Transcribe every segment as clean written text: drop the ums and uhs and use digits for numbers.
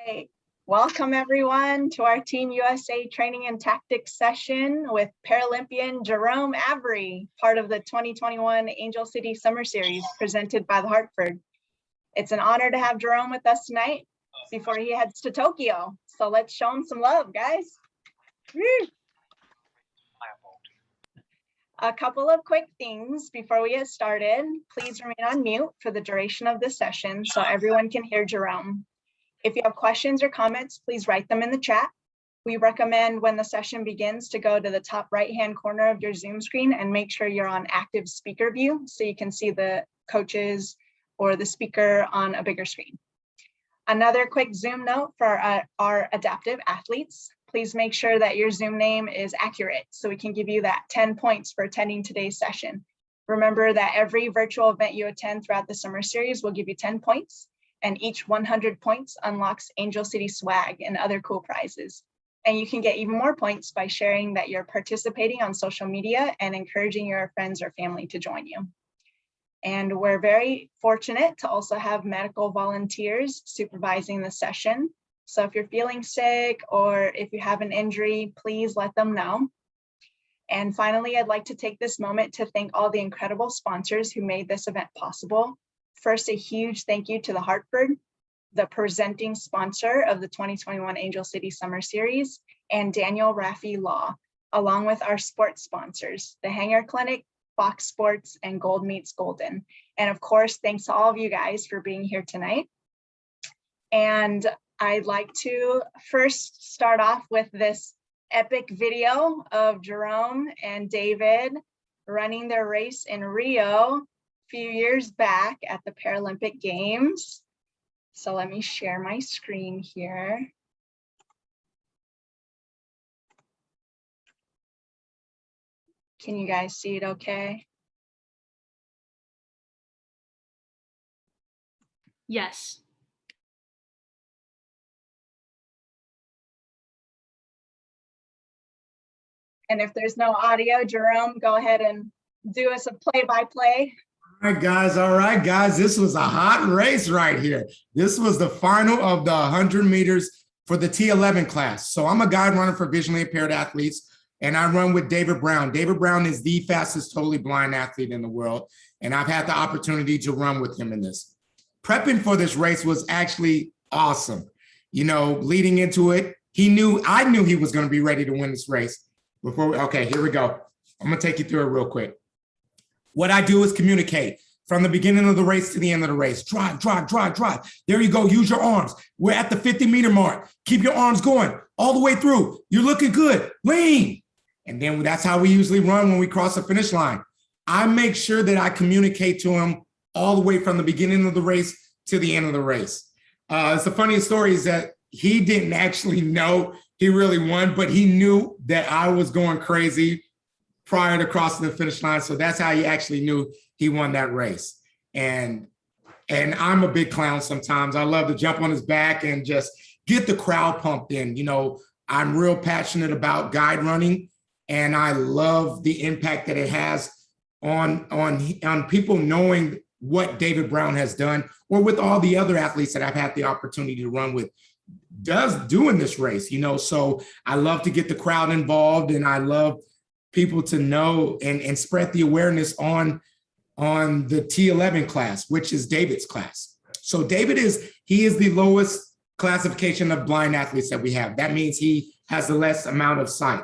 Right. Welcome everyone to our Team USA Training and Tactics session with Paralympian Jerome Avery, part of the 2021 Angel City Summer Series presented by the Hartford. It's an honor to have Jerome with us tonight before he heads to Tokyo. So let's show him some love, guys. Woo. A couple of quick things before we get started. Please remain on mute for the duration of this session so everyone can hear Jerome. If you have questions or comments, please write them in the chat. We recommend when the session begins to go to the top right-hand corner of your Zoom screen and make sure you're on active speaker view so you can see the coaches or the speaker on a bigger screen. Another quick Zoom note for our adaptive athletes. Please make sure that your Zoom name is accurate so we can give you that 10 points for attending today's session. Remember that every virtual event you attend throughout the summer series will give you 10 points. And each 100 points unlocks Angel City swag and other cool prizes. And you can get even more points by sharing that you're participating on social media and encouraging your friends or family to join you. And we're very fortunate to also have medical volunteers supervising the session. So if you're feeling sick or if you have an injury, please let them know. And finally, I'd like to take this moment to thank all the incredible sponsors who made this event possible. First, a huge thank you to the Hartford, the presenting sponsor of the 2021 Angel City Summer Series, and Daniel Raffi Law, along with our sports sponsors, the Hanger Clinic, Fox Sports, and Gold Meets Golden. And of course, thanks to all of you guys for being here tonight. And I'd like to first start off with this epic video of Jerome and David running their race in Rio few years back at the Paralympic Games. So let me share my screen here. Can you guys see it okay? Yes. And if there's no audio, Jerome, go ahead and do us a play-by-play. All right, guys, this was a hot race right here. This was the final of the 100 meters for the T11 class. So I'm a guide runner for visually impaired athletes, and I run with David Brown. David Brown is the fastest totally blind athlete in the world, and I've had the opportunity to run with him in this. Prepping for this race was actually awesome. You know, leading into it, I knew he was going to be ready to win this race. Okay, here we go. I'm going to take you through it real quick. What I do is communicate from the beginning of the race to the end of the race. Drive. There you go. Use your arms. We're at the 50-meter mark. Keep your arms going all the way through. You're looking good. Lean. And then that's how we usually run when we cross the finish line. I make sure that I communicate to him all the way from the beginning of the race to the end of the race. It's the funniest story is that he didn't actually know he really won, but he knew that I was going crazy prior to crossing the finish line. So that's how he actually knew he won that race. And I'm a big clown sometimes. I love to jump on his back and just get the crowd pumped in. You know, I'm real passionate about guide running, and I love the impact that it has on people knowing what David Brown has done, or with all the other athletes that I've had the opportunity to run with doing this race, you know. So I love to get the crowd involved, and I love people to know and spread the awareness on the T11 class, which is David's class. So David is the lowest classification of blind athletes that we have. That means he has the less amount of sight.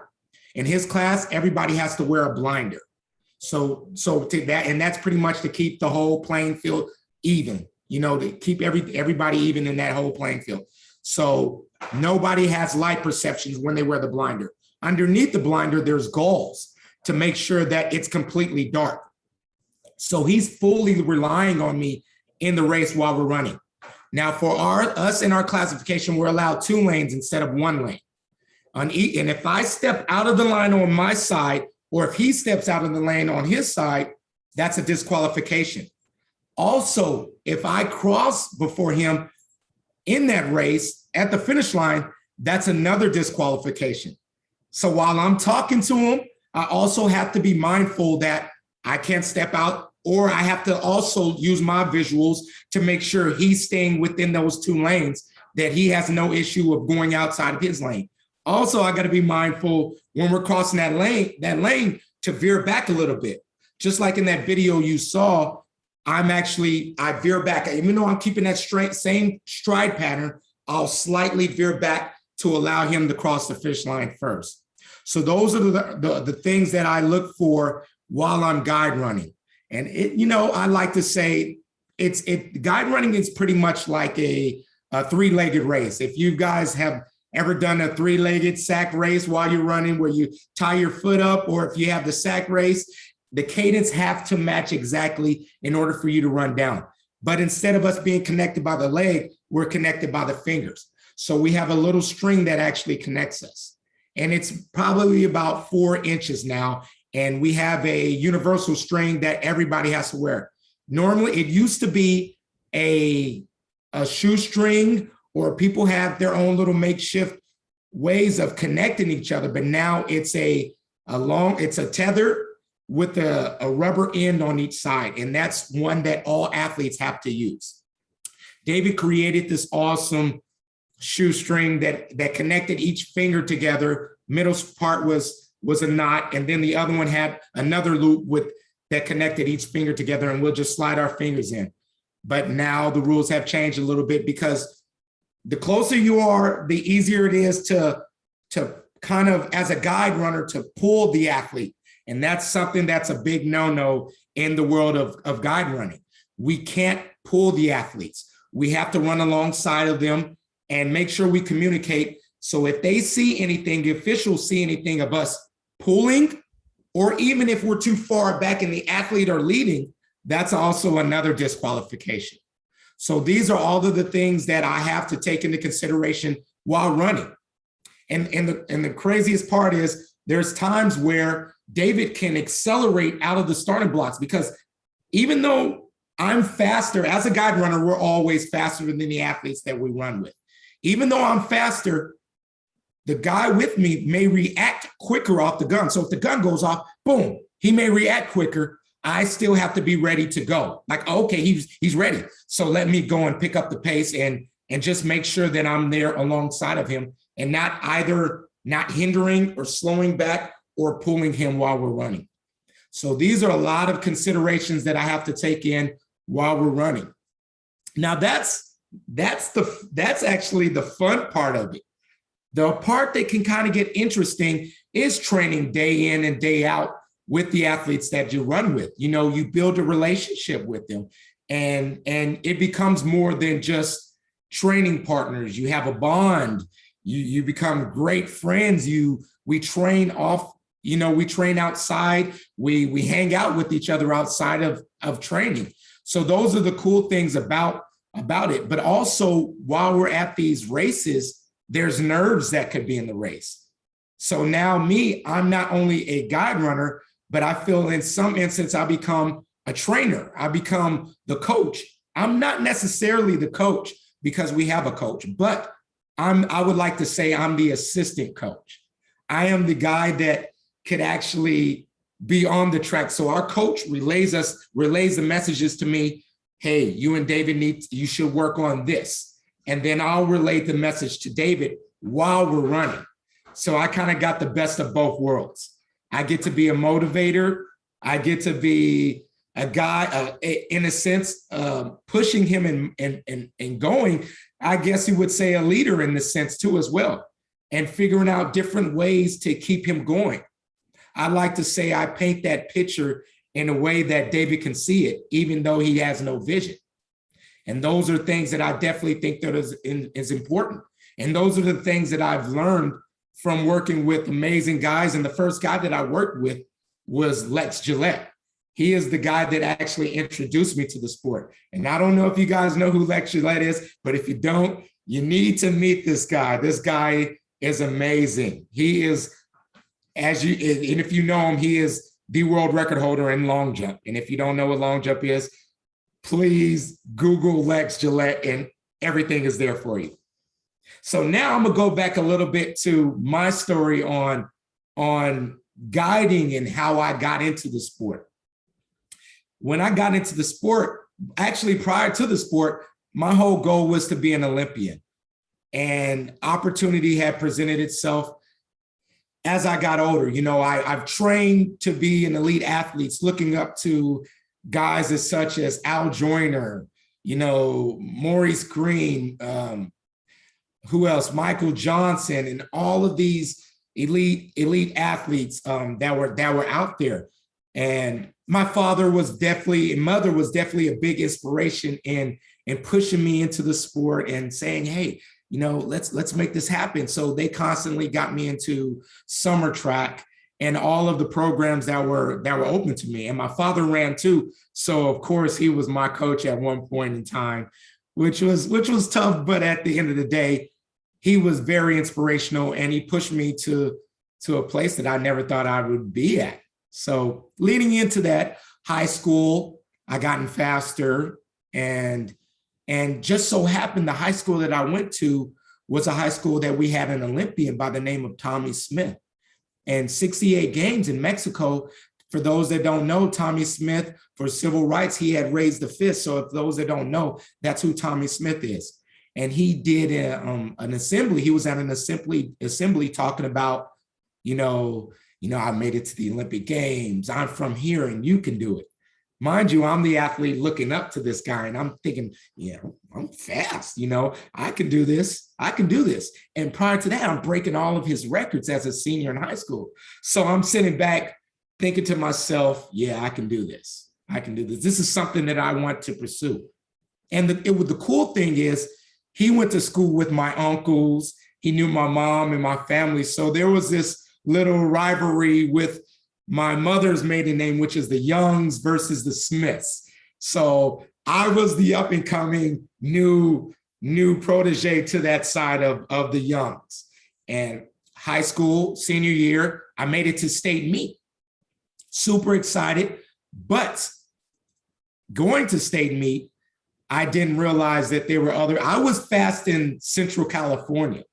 In his class, everybody has to wear a blinder. So to that, and that's pretty much to keep the whole playing field even, you know, to keep everybody even in that whole playing field. So nobody has light perceptions when they wear the blinder. Underneath the blinder, there's goals to make sure that it's completely dark. So he's fully relying on me in the race while we're running. Now for us in our classification, we're allowed 2 lanes instead of 1 lane. And if I step out of the line on my side, or if he steps out of the lane on his side, that's a disqualification. Also, if I cross before him in that race at the finish line, that's another disqualification. So while I'm talking to him, I also have to be mindful that I can't step out, or I have to also use my visuals to make sure he's staying within those 2 lanes that he has no issue of going outside of his lane. Also, I got to be mindful when we're crossing that lane to veer back a little bit. Just like in that video you saw, I veer back. Even though I'm keeping that same stride pattern, I'll slightly veer back to allow him to cross the finish line first. So those are the things that I look for while I'm guide running. And I like to say guide running is pretty much like a three-legged race. If you guys have ever done a three-legged sack race while you're running where you tie your foot up, or if you have the sack race, the cadence have to match exactly in order for you to run down. But instead of us being connected by the leg, we're connected by the fingers. So we have a little string that actually connects us. And it's probably about 4 inches now. And we have a universal string that everybody has to wear. Normally, it used to be a shoestring, or people have their own little makeshift ways of connecting each other. But now it's a tether with a rubber end on each side. And that's one that all athletes have to use. David created this awesome shoestring that connected each finger together. Middle part was a knot, and then the other one had another loop that connected each finger together, and we'll just slide our fingers in. But now the rules have changed a little bit, because the closer you are, the easier it is to kind of, as a guide runner, to pull the athlete. And that's something that's a big no-no in the world of guide running. We can't pull the athletes. We have to run alongside of them and make sure we communicate. So if they see anything, the officials see anything of us pulling, or even if we're too far back and the athlete are leading, that's also another disqualification. So these are all of the things that I have to take into consideration while running. And the craziest part is there's times where David can accelerate out of the starting blocks, because even though I'm faster, as a guide runner, we're always faster than the athletes that we run with. Even though I'm faster, the guy with me may react quicker off the gun. So if the gun goes off, boom, he may react quicker. I still have to be ready to go. Like, okay, he's ready. So let me go and pick up the pace and just make sure that I'm there alongside of him, and not hindering or slowing back or pulling him while we're running. So these are a lot of considerations that I have to take in while we're running. Now that's actually the fun part of it. The part that can kind of get interesting is training day in and day out with the athletes that you run with. You build a relationship with them, and it becomes more than just training partners. You have a bond. You become great friends. We train outside. We hang out with each other outside of training. So those are the cool things about it. But also, while we're at these races, there's nerves that could be in the race. So now I'm not only a guide runner, but I feel in some instance I become a trainer. I become the coach. I'm not necessarily the coach because we have a coach, but I would like to say I'm the assistant coach. I am the guy that could actually be on the track. So our coach relays the messages to me. Hey, you and David you should work on this. And then I'll relay the message to David while we're running. So I kind of got the best of both worlds. I get to be a motivator. I get to be a guy, in a sense, pushing him and going. I guess you would say a leader in this sense too as well, and figuring out different ways to keep him going. I like to say I paint that picture in a way that David can see it, even though he has no vision. And those are things that I definitely think that is important. And those are the things that I've learned from working with amazing guys. And the first guy that I worked with was Lex Gillette. He is the guy that actually introduced me to the sport. And I don't know if you guys know who Lex Gillette is, but if you don't, you need to meet this guy. This guy is amazing. He is, and if you know him, he is the world record holder in long jump. And if you don't know what long jump is, please Google Lex Gillette and everything is there for you. So now I'm gonna go back a little bit to my story on guiding and how I got into the sport. When I got into the sport, actually prior to the sport, my whole goal was to be an Olympian. and opportunity had presented itself as I got older. You know, I've trained to be an elite athlete, looking up to guys as such as Al Joyner, you know, Maurice Green, who else? Michael Johnson, and all of these elite athletes that were out there. And my father was definitely, and mother was definitely a big inspiration in pushing me into the sport and saying, hey, you know, let's make this happen. So they constantly got me into summer track and all of the programs that were open to me. And my father ran too. So of course he was my coach at one point in time, which was tough. But at the end of the day, he was very inspirational, and he pushed me to a place that I never thought I would be at. So leading into that, high school, I gotten faster, and just so happened the high school that I went to was a high school that we had an Olympian by the name of Tommy Smith. And 68 games in Mexico, for those that don't know, Tommy Smith, for civil rights, he had raised the fist. So if those that don't know, that's who Tommy Smith is. And he did an assembly. He was at an assembly talking about, you know, I made it to the Olympic Games. I'm from here and you can do it. Mind you, I'm the athlete looking up to this guy, and I'm thinking, yeah, I'm fast, you know, I can do this. I can do this. And prior to that, I'm breaking all of his records as a senior in high school. So I'm sitting back thinking to myself, yeah, I can do this. I can do this. This is something that I want to pursue. And the cool thing is, he went to school with my uncles. He knew my mom and my family. So there was this little rivalry with my mother's maiden name, which is the Youngs versus the Smiths. So I was the up and coming new protege to that side of the Youngs. And high school, senior year, I made it to state meet. Super excited, but going to state meet, I didn't realize that there were I was fast in Central California,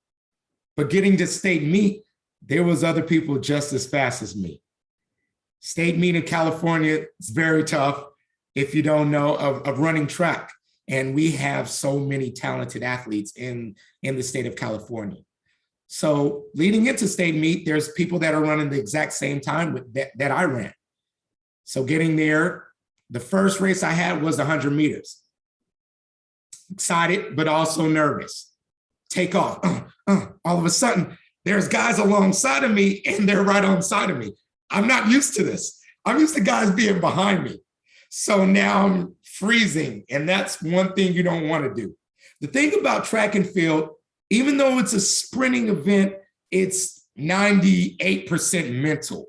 but getting to state meet, there was other people just as fast as me. State meet in California is very tough if you don't know of running track. And we have so many talented athletes in the state of California. So leading into state meet, there's people that are running the exact same time that I ran. So getting there, the first race I had was 100 meters. Excited, but also nervous. Take off. All of a sudden, there's guys alongside of me, and they're right on side of me. I'm not used to this. I'm used to guys being behind me. So now I'm freezing, and that's one thing you don't want to do. The thing about track and field, even though it's a sprinting event, it's 98% mental.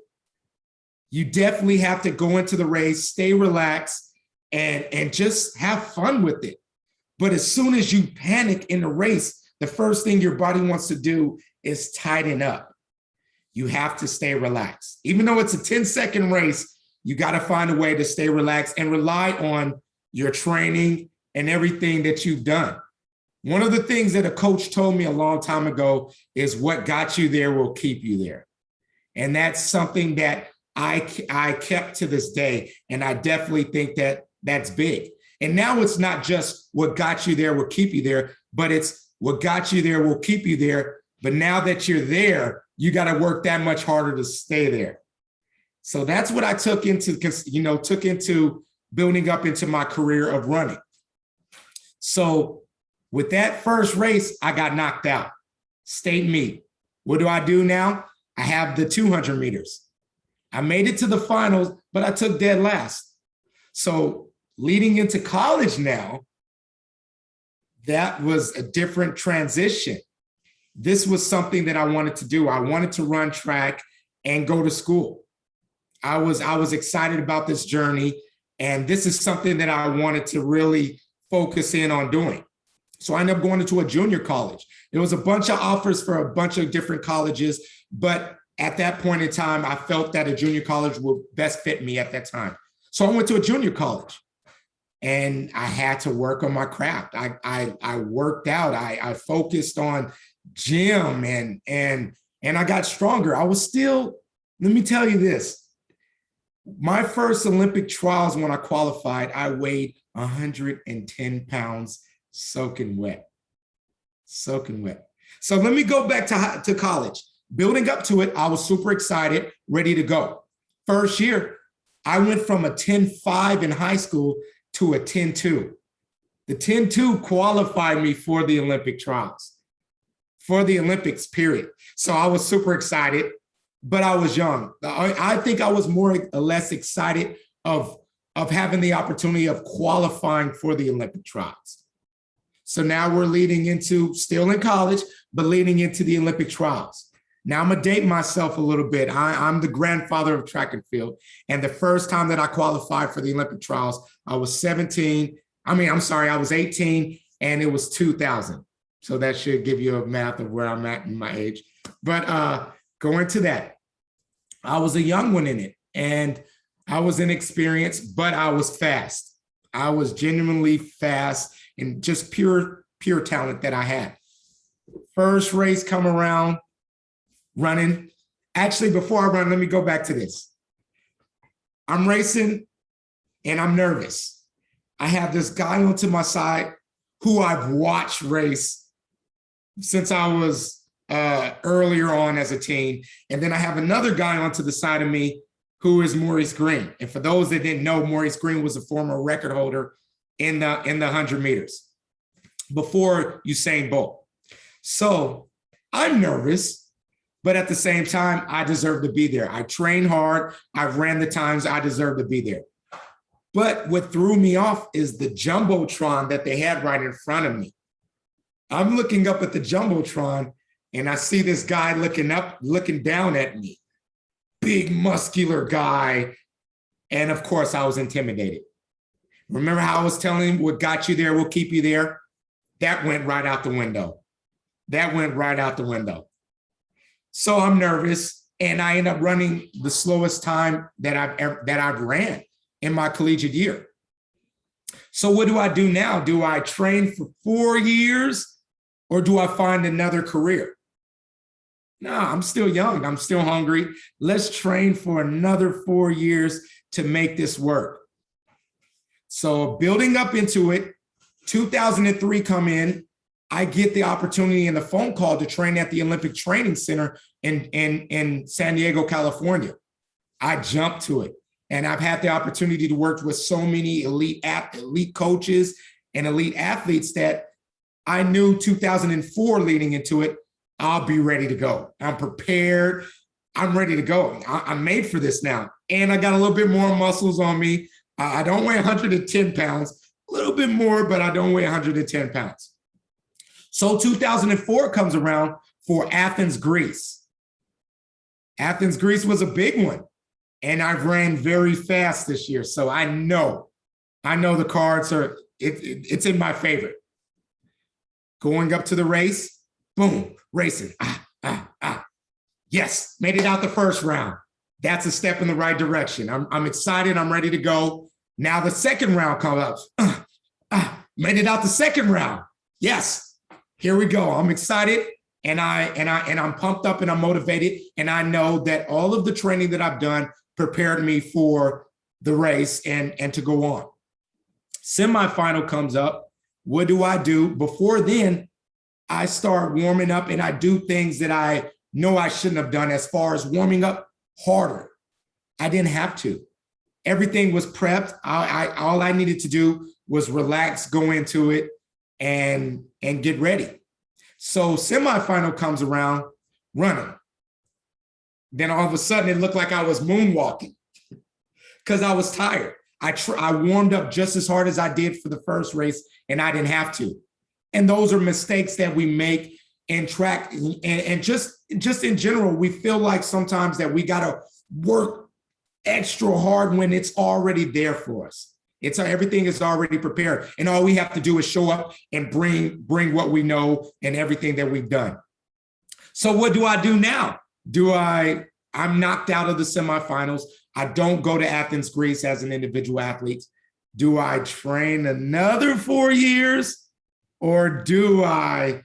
You definitely have to go into the race, stay relaxed, and just have fun with it. But as soon as you panic in the race, the first thing your body wants to do is tighten up. You have to stay relaxed. Even though it's a 10-second race, you got to find a way to stay relaxed and rely on your training and everything that you've done. One of the things that a coach told me a long time ago is what got you there will keep you there. And that's something that I kept to this day. And I definitely think that that's big. And now it's not just what got you there will keep you there, but it's what got you there will keep you there. But now that you're there, you got to work that much harder to stay there. So that's what I took into building up into my career of running. So with that first race, I got knocked out. State meet. What do I do now? I have the 200 meters. I made it to the finals, but I took dead last. So leading into college now, that was a different transition. This was something that I wanted to do. I wanted to run track and go to school. I was excited about this journey, and this is something that I wanted to really focus in on doing. So I ended up going into a junior college. There was a bunch of offers for a bunch of different colleges, but at that point in time, I felt that a junior college would best fit me at that time. So I went to a junior college, and I had to work on my craft. I worked out. I focused on gym, and I got stronger. I was still, let me tell you this. My first Olympic trials, when I qualified, I weighed 110 pounds soaking wet. Soaking wet. So let me go back to college. Building up to it, I was super excited, ready to go. First year, I went from a 10.5 in high school to a 10.2. The 10.2 qualified me for the Olympic trials, for the Olympics, period. So I was super excited, but I was young. I think I was more or less excited of having the opportunity of qualifying for the Olympic trials. So now we're leading into, still in college, but leading into the Olympic trials. Now I'm gonna date myself a little bit. I'm the grandfather of track and field. And the first time that I qualified for the Olympic trials, I was 18, and it was 2000. So that should give you a math of where I'm at in my age. But going to that, I was a young one in it, and I was inexperienced, but I was fast. I was genuinely fast and just pure talent that I had. First race come around, running. Actually, before I run, let me go back to this. I'm racing and I'm nervous. I have this guy onto my side who I've watched race since I was earlier on as a teen. And then I have another guy onto the side of me who is Maurice Green. And for those that didn't know, Maurice Green was a former record holder in the 100 meters before Usain Bolt. So I'm nervous, but at the same time, I deserve to be there. I train hard. I've ran the times. I deserve to be there. But what threw me off is the Jumbotron that they had right in front of me. I'm looking up at the Jumbotron and I see this guy looking down at me. Big muscular guy. And of course, I was intimidated. Remember how I was telling him what got you there will keep you there? That went right out the window. So I'm nervous, and I end up running the slowest time that I've ran in my collegiate year. So what do I do now? Do I train for 4 years, or do I find another career? No, I'm still young. I'm still hungry. Let's train for another 4 years to make this work. So building up into it, 2003 come in, I get the opportunity and the phone call to train at the Olympic Training Center in San Diego, California. I jumped to it. And I've had the opportunity to work with so many elite coaches and elite athletes that I knew 2004 leading into it, I'll be ready to go. I'm prepared. I'm ready to go. I'm made for this now. And I got a little bit more muscles on me. I don't weigh 110 pounds, a little bit more, but I don't weigh 110 pounds. So 2004 comes around for Athens, Greece. Athens, Greece was a big one. And I've ran very fast this year. So I know the cards are, it's in my favor. Going up to the race, boom, racing. Yes, made it out the first round. That's a step in the right direction. I'm excited. I'm ready to go. Now the second round comes up. Made it out the second round. Yes, here we go. I'm excited, and I'm pumped up, and I'm motivated, and I know that all of the training that I've done prepared me for the race and to go on. Semifinal comes up. What do? Before then, I start warming up, and I do things that I know I shouldn't have done as far as warming up harder. I didn't have to. Everything was prepped. All I needed to do was relax, go into it, and get ready. So semifinal comes around, running. Then all of a sudden, it looked like I was moonwalking because I was tired. I warmed up just as hard as I did for the first race, and I didn't have to. And those are mistakes that we make in track, and just in general, we feel like sometimes that we got to work extra hard when it's already there for us. Everything is already prepared, and all we have to do is show up and bring what we know and everything that we've done. So what do I do now? I'm knocked out of the semifinals. I don't go to Athens, Greece as an individual athlete. Do I train another 4 years, or do I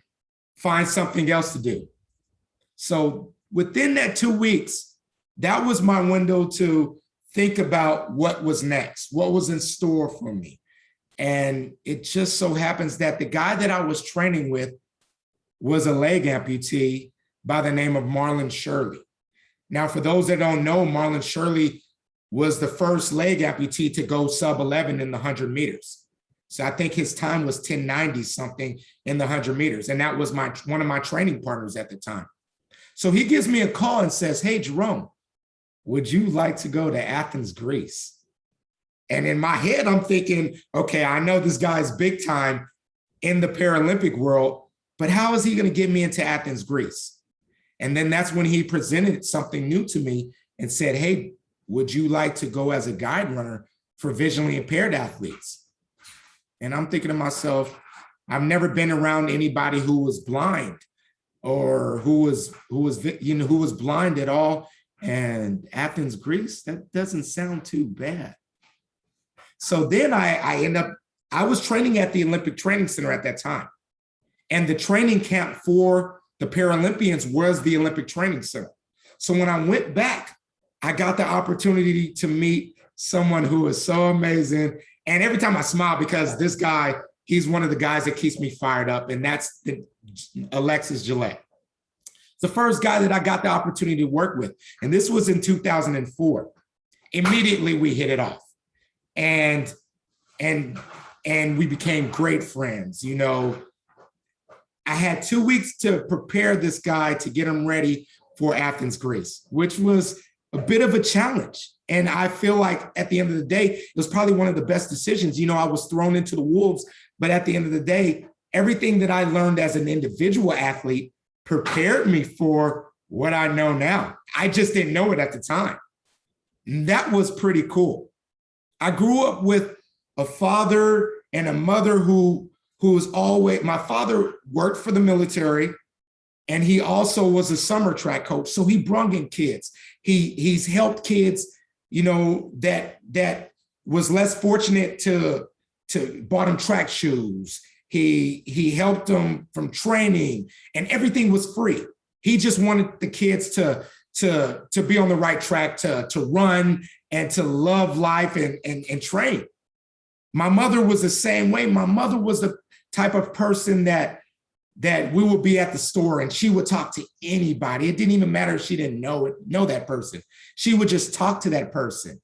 find something else to do? So within that 2 weeks, that was my window to think about what was next, what was in store for me. And it just so happens that the guy that I was training with was a leg amputee by the name of Marlon Shirley. Now, for those that don't know, Marlon Shirley was the first leg amputee to go sub 11 in the 100 meters. So I think his time was 10:90 something in the 100 meters. And that was one of my training partners at the time. So he gives me a call and says, hey, Jerome, would you like to go to Athens, Greece? And in my head, I'm thinking, okay, I know this guy's big time in the Paralympic world, but how is he going to get me into Athens, Greece? And then that's when he presented something new to me and said, hey, would you like to go as a guide runner for visually impaired athletes? And I'm thinking to myself, I've never been around anybody who was blind or who was blind at all. And Athens, Greece, that doesn't sound too bad. So then I was training at the Olympic Training Center at that time. And the training camp for the Paralympians was the Olympic Training Center. So when I went back, I got the opportunity to meet someone who is so amazing. And every time I smile, because this guy, he's one of the guys that keeps me fired up, and that's Alexis Gillette. The first guy that I got the opportunity to work with, and this was in 2004. Immediately we hit it off, and we became great friends. You know, I had 2 weeks to prepare this guy to get him ready for Athens, Greece, which was a bit of a challenge. And I feel like at the end of the day, it was probably one of the best decisions. You know, I was thrown into the wolves, but at the end of the day, everything that I learned as an individual athlete prepared me for what I know now. I just didn't know it at the time. And that was pretty cool. I grew up with a father and a mother who was always, my father worked for the military, and he also was a summer track coach. So he brought in kids. He's helped kids, you know, that was less fortunate to bought them track shoes. He helped them from training, and everything was free. He just wanted the kids to be on the right track, to run and to love life and train. My mother was the same way. My mother was the type of person that we would be at the store and she would talk to anybody. It didn't even matter if she didn't know that person. She would just talk to that person.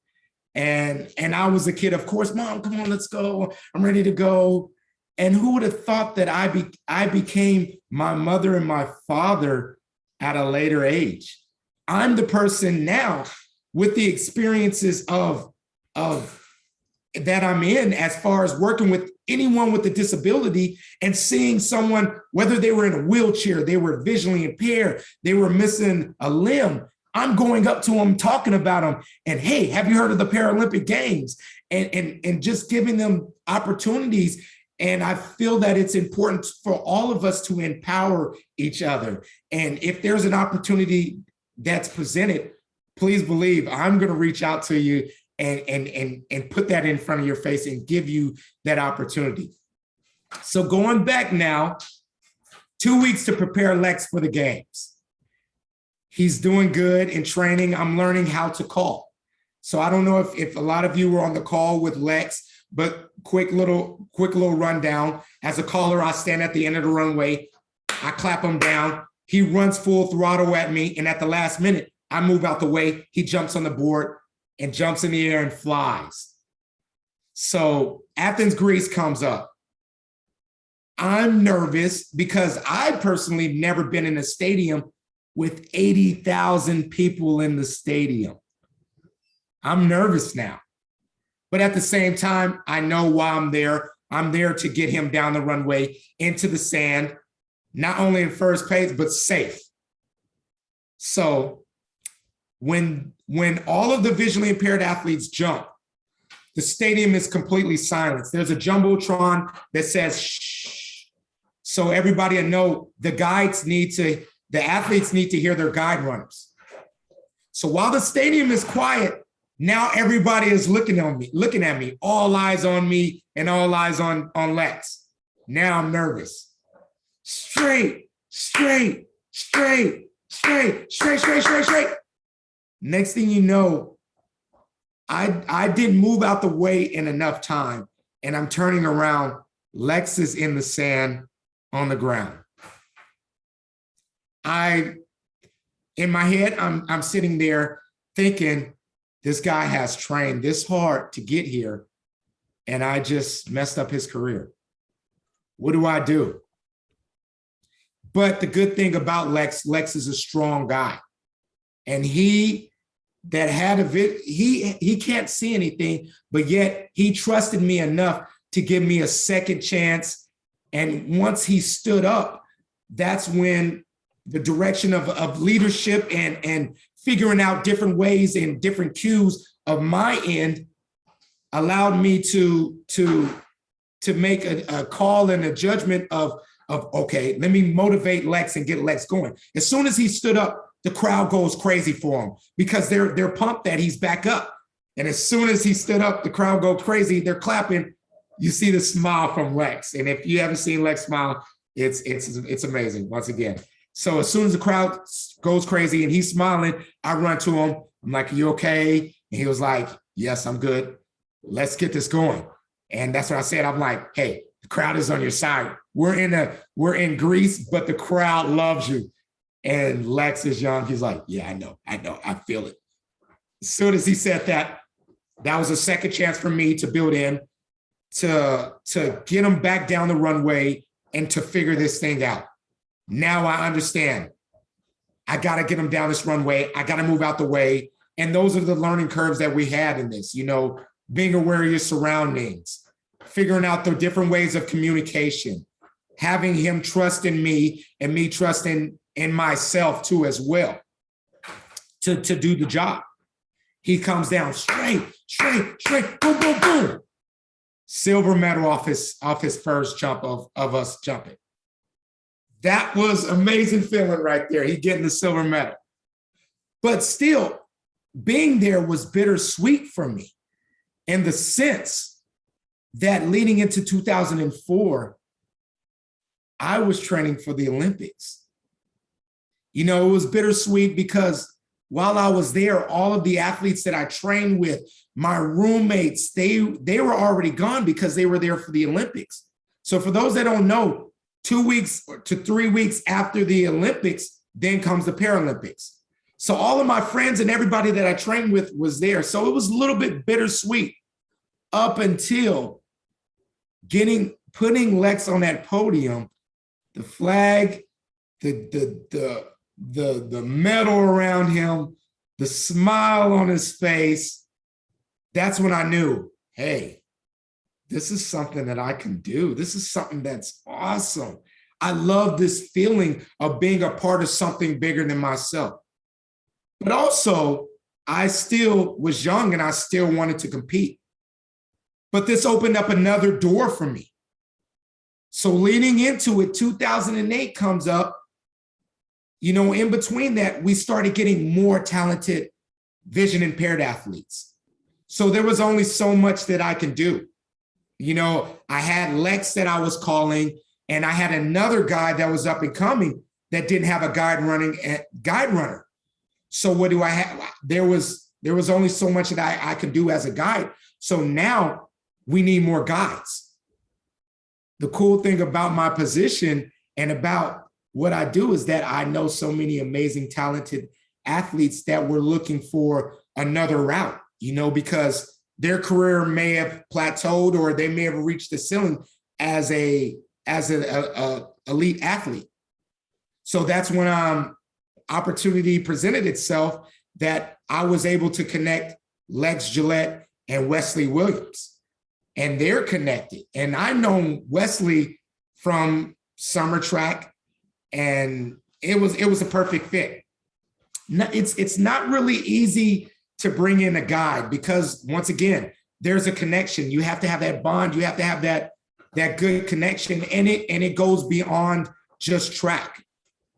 And I was a kid, of course, Mom, come on, let's go. I'm ready to go. And who would have thought that I became my mother and my father at a later age? I'm the person now with the experiences of that I'm in, as far as working with anyone with a disability and seeing someone, whether they were in a wheelchair, they were visually impaired, they were missing a limb, I'm going up to them, talking about them, and hey, have you heard of the Paralympic Games? And just giving them opportunities. And I feel that it's important for all of us to empower each other. And if there's an opportunity that's presented, please believe I'm going to reach out to you and put that in front of your face and give you that opportunity. So going back now, 2 weeks to prepare Lex for the games. He's doing good in training. I'm learning how to call. So I don't know if a lot of you were on the call with Lex, but quick little rundown. As a caller, I stand at the end of the runway. I clap him down. He runs full throttle at me. And at the last minute, I move out the way. He jumps on the board and jumps in the air and flies. So Athens, Greece comes up. I'm nervous because I personally never been in a stadium with 80,000 people in the stadium. I'm nervous now. But at the same time, I know why I'm there. I'm there to get him down the runway into the sand, not only in first place, but safe. So when all of the visually impaired athletes jump, the stadium is completely silent. There's a jumbotron that says, shh. So everybody will know the athletes need to hear their guide runners. So while the stadium is quiet, now everybody is looking at me, all eyes on me and all eyes on Lex. Now I'm nervous. Straight. Next thing you know, I didn't move out the way in enough time, and I'm turning around. Lex is in the sand on the ground. in my head, I'm sitting there thinking, this guy has trained this hard to get here, and I just messed up his career. What do I do? But the good thing about Lex is a strong guy. And he can't see anything, but yet he trusted me enough to give me a second chance. And once he stood up, that's when the direction of leadership and figuring out different ways and different cues of my end allowed me to make a call and a judgment of okay, let me motivate Lex and get Lex going. As soon as he stood up, the crowd goes crazy for him because they're pumped that he's back up. And as soon as he stood up, the crowd goes crazy. They're clapping. You see the smile from Lex. And if you haven't seen Lex smile, it's amazing once again. So as soon as the crowd goes crazy and he's smiling, I run to him. I'm like, "Are you okay?" And he was like, "Yes, I'm good. Let's get this going." And that's what I said. I'm like, "Hey, the crowd is on your side. We're in Greece, but the crowd loves you." And Lex is young. He's like, "Yeah, I know. I feel it." As soon as he said that, that was a second chance for me to build in, to get him back down the runway and to figure this thing out. Now I understand. I got to get him down this runway. I got to move out the way. And those are the learning curves that we had in this, being aware of your surroundings, figuring out the different ways of communication, having him trust in me and me trusting in myself too as well to do the job. He comes down straight, boom, boom, boom. Silver medal off his first jump of us jumping. That was amazing feeling right there. He getting the silver medal. But still, being there was bittersweet for me in the sense that leading into 2004, I was training for the Olympics. It was bittersweet because while I was there, all of the athletes that I trained with, my roommates, they were already gone because they were there for the Olympics. So for those that don't know, 2 weeks to 3 weeks after the Olympics, then comes the Paralympics. So all of my friends and everybody that I trained with was there. So it was a little bit bittersweet up until putting Lex on that podium, the flag, the medal around him, the smile on his face. That's when I knew, hey, this is something that I can do. This is something that's awesome. I love this feeling of being a part of something bigger than myself. But also, I still was young and I still wanted to compete. But this opened up another door for me. So leading into it, 2008 comes up. In between that, we started getting more talented vision impaired athletes. So there was only so much that I can do. I had Lex that I was calling, and I had another guy that was up and coming that didn't have a guide runner. So what do I have? There was only so much that I could do as a guide. So now we need more guides. The cool thing about my position and about what I do is that I know so many amazing, talented athletes that were looking for another route, because their career may have plateaued or they may have reached the ceiling as an elite athlete. So that's when opportunity presented itself that I was able to connect Lex Gillette and Wesley Williams. And they're connected. And I know Wesley from summer track, and it was a perfect fit. It's not really easy to bring in a guide because once again, there's a connection. You have to have that bond. You have to have that good connection, and it goes beyond just track.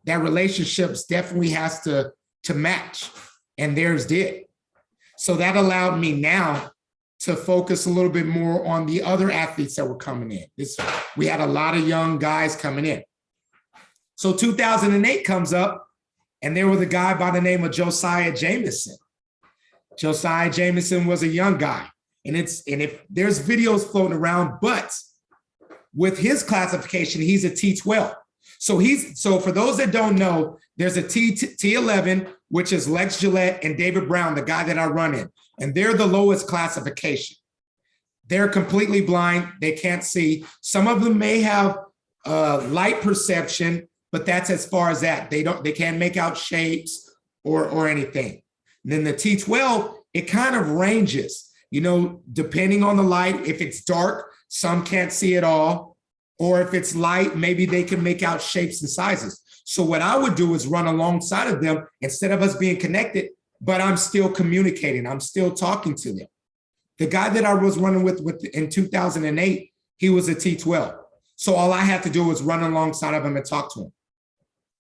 That relationships definitely has to match, and theirs did. So that allowed me now to focus a little bit more on the other athletes that were coming in. We had a lot of young guys coming in. So 2008 comes up, and there was a guy by the name of Josiah Jameson. Josiah Jameson was a young guy, and if there's videos floating around, but with his classification, he's a T12. So for those that don't know, there's a T11, which is Lex Gillette and David Brown, the guy that I run in, and they're the lowest classification. They're completely blind. They can't see. Some of them may have light perception, but that's as far as that. They can't make out shapes or anything. And then the T12, it kind of ranges, depending on the light. If it's dark, some can't see at all. Or if it's light, maybe they can make out shapes and sizes. So what I would do is run alongside of them instead of us being connected, but I'm still communicating. I'm still talking to them. The guy that I was running with in 2008, he was a T12. So all I had to do was run alongside of him and talk to him.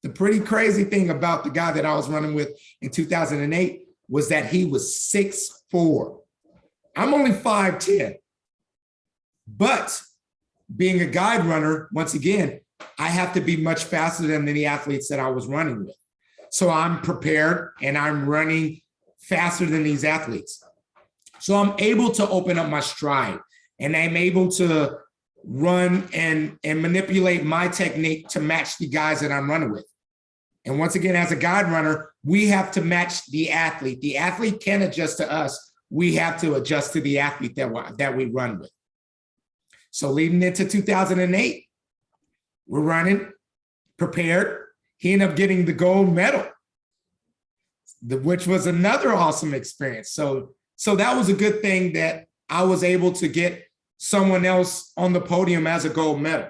The pretty crazy thing about the guy that I was running with in 2008 was that he was 6'4". I'm only 5'10". But being a guide runner, once again, I have to be much faster than the athletes that I was running with. So I'm prepared and I'm running faster than these athletes. So I'm able to open up my stride and I'm able to run and manipulate my technique to match the guys that I'm running with. And once again, as a guide runner, we have to match the athlete. The athlete can adjust to us. We have to adjust to the athlete that we run with. So leading into 2008, we're running, prepared. He ended up getting the gold medal, which was another awesome experience. So that was a good thing that I was able to get someone else on the podium as a gold medal,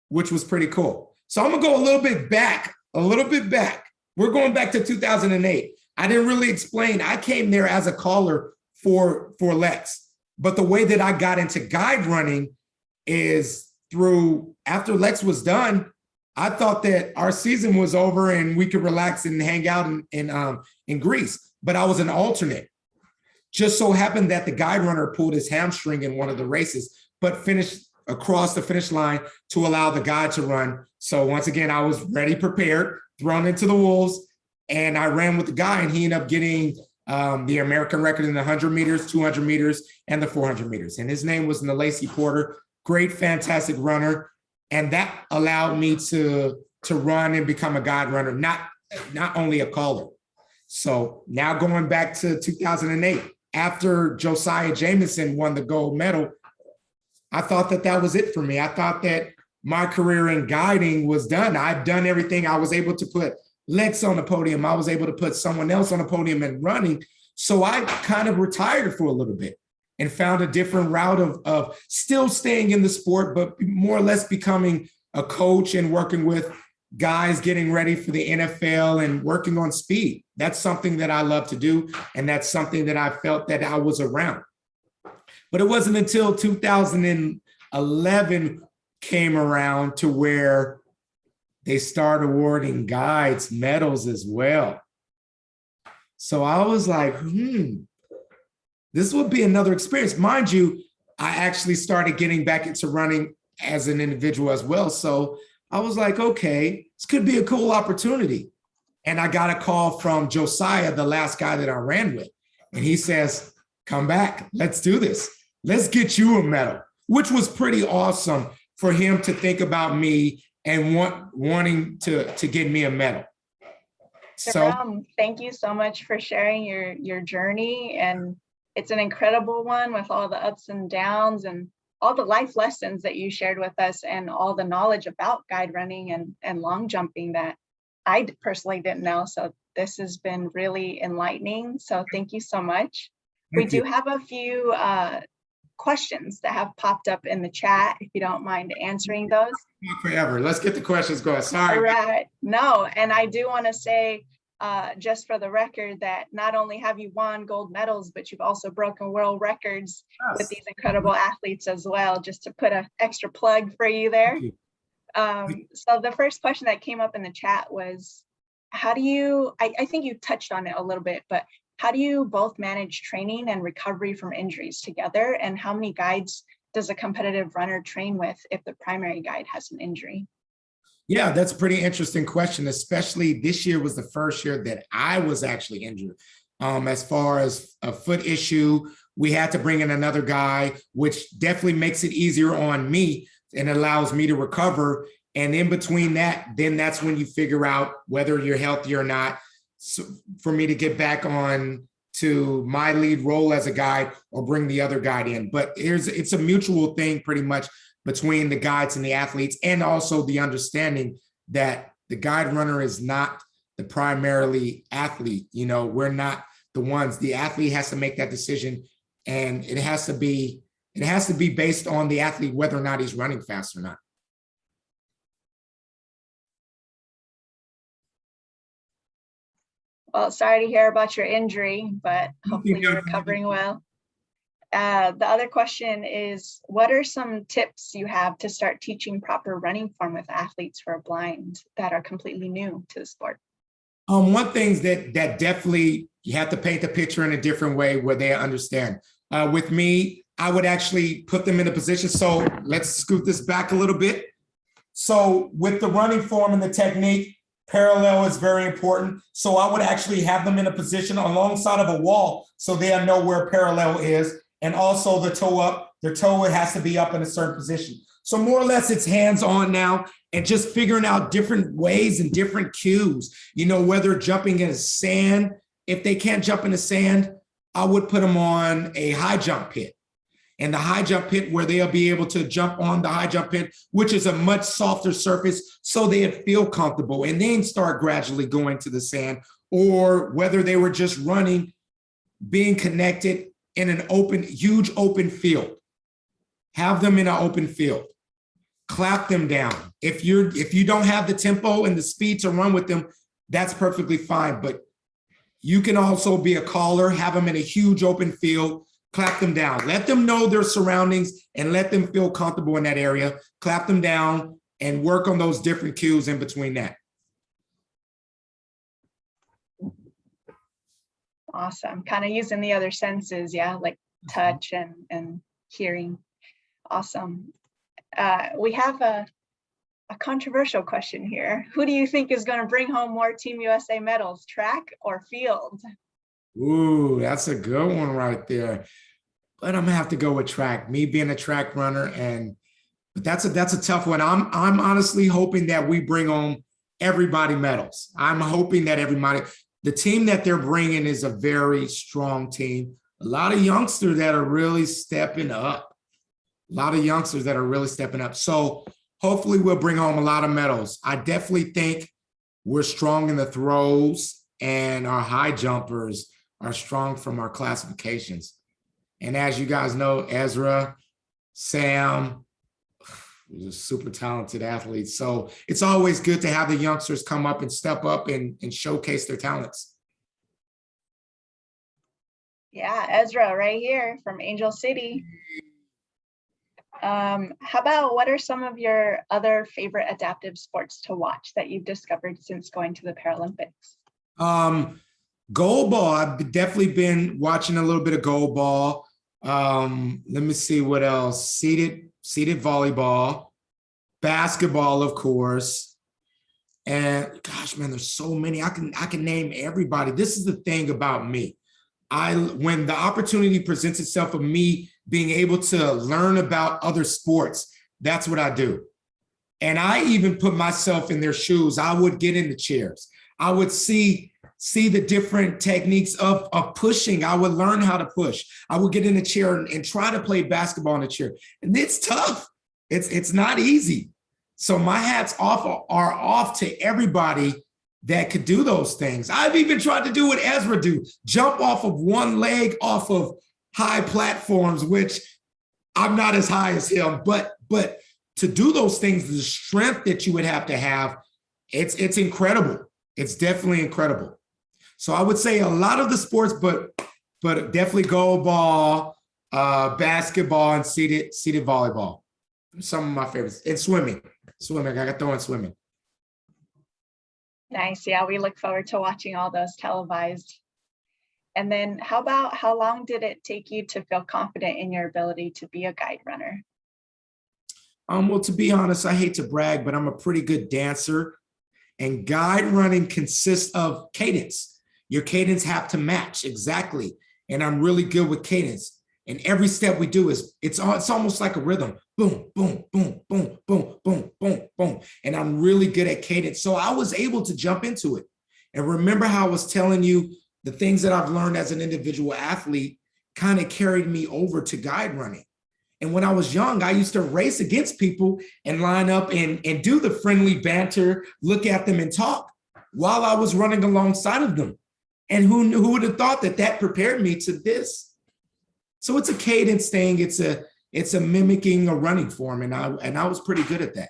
which was pretty cool. So I'm gonna go a little bit back. We're going back to 2008. I didn't really explain. I came there as a caller for Lex. But the way that I got into guide running is after Lex was done, I thought that our season was over and we could relax and hang out in Greece. But I was an alternate. Just so happened that the guide runner pulled his hamstring in one of the races, but finished across the finish line to allow the guide to run. So once again, I was ready, prepared, thrown into the wolves, and I ran with the guy, and he ended up getting the American record in the 100 meters, 200 meters, and the 400 meters. And his name was Nalesi Porter, great, fantastic runner. And that allowed me to run and become a guide runner, not only a caller. So now going back to 2008, after Josiah Jameson won the gold medal, I thought that was it for me. I thought that my career in guiding was done. I've done everything. I was able to put Lex on the podium. I was able to put someone else on the podium and running. So I kind of retired for a little bit and found a different route of still staying in the sport, but more or less becoming a coach and working with guys getting ready for the NFL and working on speed. That's something that I love to do. And that's something that I felt that I was around. But it wasn't until 2011 came around to where they started awarding guides medals as well. So I was like, this would be another experience. Mind you, I actually started getting back into running as an individual as well. So I was like, okay, this could be a cool opportunity. And I got a call from Josiah, the last guy that I ran with. And he says, come back, let's do this. Let's get you a medal, which was pretty awesome for him to think about me and wanting to get me a medal. Jerome, thank you so much for sharing your journey. And it's an incredible one with all the ups and downs and all the life lessons that you shared with us and all the knowledge about guide running and long jumping that I personally didn't know. So this has been really enlightening. So thank you so much. We do have a few questions that have popped up in the chat, if you don't mind answering those. Not forever. Let's get the questions going. Sorry. All right. No, and I do want to say, just for the record, that not only have you won gold medals, but you've also broken world records with these incredible athletes as well, just to put an extra plug for you there. So the first question that came up in the chat was, how do you, I think you touched on it a little bit, but how do you both manage training and recovery from injuries together? And how many guides does a competitive runner train with if the primary guide has an injury? Yeah, that's a pretty interesting question, especially this year was the first year that I was actually injured. As far as a foot issue, we had to bring in another guy, which definitely makes it easier on me and allows me to recover And in between that, then that's when you figure out whether you're healthy or not. So for me to get back on to my lead role as a guide or bring the other guide in. But it's a mutual thing pretty much between the guides and the athletes, and also the understanding that the guide runner is not the primarily athlete. You know, we're not the ones. The athlete has to make that decision, and it has to be based on the athlete, whether or not he's running fast or not. Well, sorry to hear about your injury, but hopefully you're recovering well. The other question is, what are some tips you have to start teaching proper running form with athletes who are blind that are completely new to the sport? One thing that definitely you have to paint the picture in a different way where they understand. With me, I would actually put them in a position. So let's scoot this back a little bit. So with the running form and the technique, parallel is very important. So I would actually have them in a position alongside of a wall so they'll know where parallel is. And also the toe up, their toe has to be up in a certain position. So more or less it's hands-on now and just figuring out different ways and different cues, you know, whether jumping in sand. If they can't jump in the sand, I would put them on a high jump pit. And the high jump pit where they'll be able to jump on the high jump pit, which is a much softer surface, so they'd feel comfortable and then start gradually going to the sand, or whether they were just running, being connected in an open, huge open field. Have them in an open field. Clap them down. If you don't have the tempo and the speed to run with them, that's perfectly fine. But you can also be a caller, have them in a huge open field, clap them down. Let them know their surroundings and let them feel comfortable in that area. Clap them down and work on those different cues in between that. Awesome. Kind of using the other senses, yeah, like touch and hearing. Awesome. We have a controversial question here. Who do you think is going to bring home more Team USA medals, track or field? Ooh, that's a good one right there. But I'm gonna have to go with track. Me being a track runner, but that's a tough one. I'm honestly hoping that we bring home everybody medals. I'm hoping that the team that they're bringing is a very strong team. A lot of youngsters that are really stepping up. So hopefully we'll bring home a lot of medals. I definitely think we're strong in the throws, and our high jumpers are strong from our classifications. And as you guys know, Ezra, Sam, was a super talented athlete. So it's always good to have the youngsters come up and step up and showcase their talents. Yeah, Ezra right here from Angel City. How about, what are some of your other favorite adaptive sports to watch that you've discovered since going to the Paralympics? Goal ball, I've definitely been watching a little bit of goal ball. Let me see what else. Seated volleyball, basketball, of course. And gosh, man, there's so many. I can name everybody. This is the thing about me. When the opportunity presents itself of me being able to learn about other sports, that's what I do. And I even put myself in their shoes. I would get in the chairs. I would see the different techniques of pushing. I would learn how to push. I would get in a chair and try to play basketball in a chair. And it's tough. It's not easy. So my hats are off to everybody that could do those things. I've even tried to do what Ezra do, jump off of one leg off of high platforms, which I'm not as high as him, but to do those things, the strength that you would have to have, it's incredible. It's definitely incredible. So I would say a lot of the sports, but definitely goal ball, basketball, and seated volleyball. Some of my favorites. And swimming. I got to throw in swimming. Nice. Yeah, we look forward to watching all those televised. And then how long did it take you to feel confident in your ability to be a guide runner? Well, to be honest, I hate to brag, but I'm a pretty good dancer. And guide running consists of cadence. Your cadence have to match exactly. And I'm really good with cadence. And every step we do it's almost like a rhythm. Boom, boom, boom, boom, boom, boom, boom, boom. boom. And I'm really good at cadence. So I was able to jump into it. And remember how I was telling you the things that I've learned as an individual athlete kind of carried me over to guide running. And when I was young, I used to race against people and line up and do the friendly banter, look at them and talk while I was running alongside of them. And who would have thought that that prepared me to this? So it's a cadence thing. It's a mimicking a running form. And I was pretty good at that.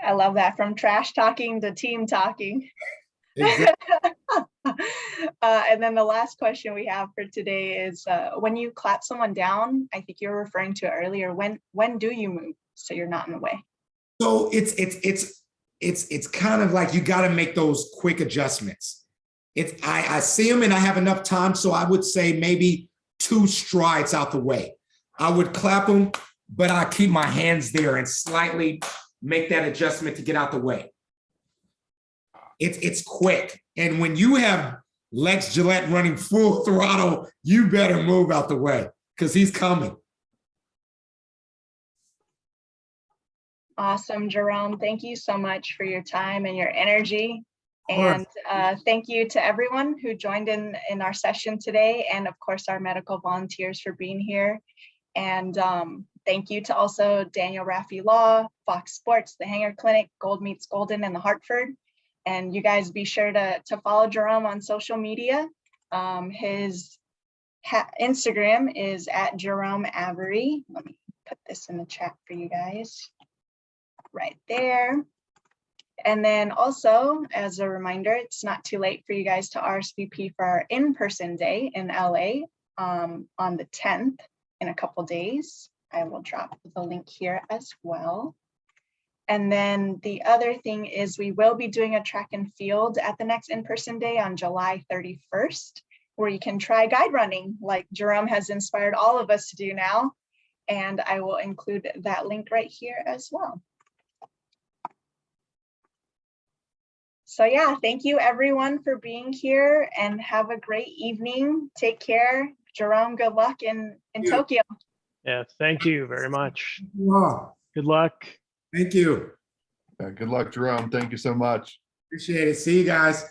I love that, from trash talking to team talking. Exactly. And then the last question we have for today is, when you clap someone down, I think you were referring to it earlier, when do you move so you're not in the way? So it's kind of like you got to make those quick adjustments. I see them and I have enough time, so I would say maybe 2 strides out the way. I would clap them, but I keep my hands there and slightly make that adjustment to get out the way. It's quick. And when you have Lex Gillette running full throttle, you better move out the way because he's coming. Awesome, Jerome. Thank you so much for your time and your energy. And thank you to everyone who joined in our session today. And of course, our medical volunteers for being here. And thank you to also Daniel Raffi Law, Fox Sports, the Hanger Clinic, Gold Meets Golden, and the Hartford. And you guys be sure to follow Jerome on social media. His Instagram is at Jerome Avery. Let me put this in the chat for you guys right there. And then also, as a reminder, it's not too late for you guys to RSVP for our in-person day in LA on the 10th in a couple days. I will drop the link here as well. And then the other thing is we will be doing a track and field at the next in-person day on July 31st, where you can try guide running like Jerome has inspired all of us to do now. And I will include that link right here as well. So yeah, thank you everyone for being here and have a great evening. Take care. Jerome, good luck in Tokyo. Yeah, thank you very much. Wow. Good luck. Thank you. Good luck, Jerome. Thank you so much. Appreciate it. See you guys.